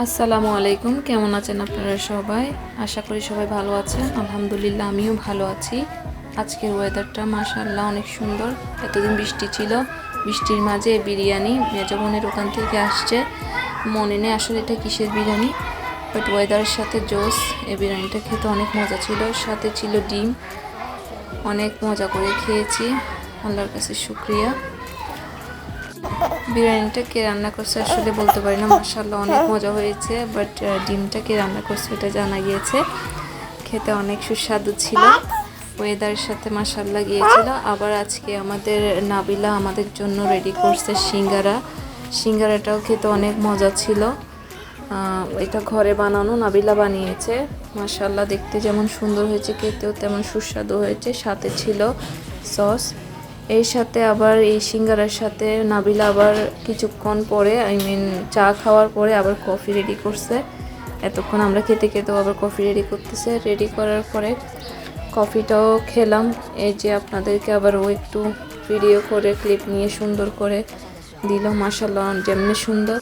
আসসালামু আলাইকুম, কেমন আছেন আপনারা সবাই? আশা করি সবাই ভালো আছেন। আলহামদুলিল্লাহ আমিও ভালো আছি। আজকের ওয়েদারটা মাশাআল্লাহ অনেক সুন্দর। এতদিন বৃষ্টি ছিল, বৃষ্টির মাঝে বিরিয়ানি মেজো বোনের ওখান থেকে আসছে। মনে নেই আসলে এটা কিসের বিরিয়ানি, বাট ওয়েদারের সাথে জোস। এই বিরিয়ানিটা খেতে অনেক মজা ছিল, সাথে ছিল ডিম। অনেক মজা করে খেয়েছি, আল্লাহর কাছে শুকরিয়া। বিরিয়ানিটা কে রান্না করছে আসলে বলতে পারি না, মাশাআল্লাহ অনেক মজা হয়েছে, বাট ডিমটা কে রান্না করছে এটা জানা গিয়েছে। খেতে অনেক সুস্বাদু ছিল, ওয়েদারের সাথে মাশাআল্লাহ গিয়েছিল। আবার আজকে আমাদের নাবিলা আমাদের জন্য রেডি করছে সিঙ্গারা। সিঙ্গারাটাও খেতে অনেক মজা ছিল। এটা ঘরে বানানো, নাবিলা বানিয়েছে। মাশাআল্লাহ দেখতে যেমন সুন্দর হয়েছে, খেতেও তেমন সুস্বাদু হয়েছে। সাথে ছিল সস। এর সাথে আবার এই সিঙ্গারার সাথে নাবিলা আবার কিছুক্ষণ পরে চা খাওয়ার পরে আবার কফি রেডি করছে। এতক্ষণ আমরা খেতে খেতেও আবার কফি রেডি করতেছে। রেডি করার পরে কফিটাও খেলাম। এই যে আপনাদেরকে আবার ও একটু ভিডিও করে ক্লিপ নিয়ে সুন্দর করে দিল। মাশাআল্লাহ যেমনি সুন্দর।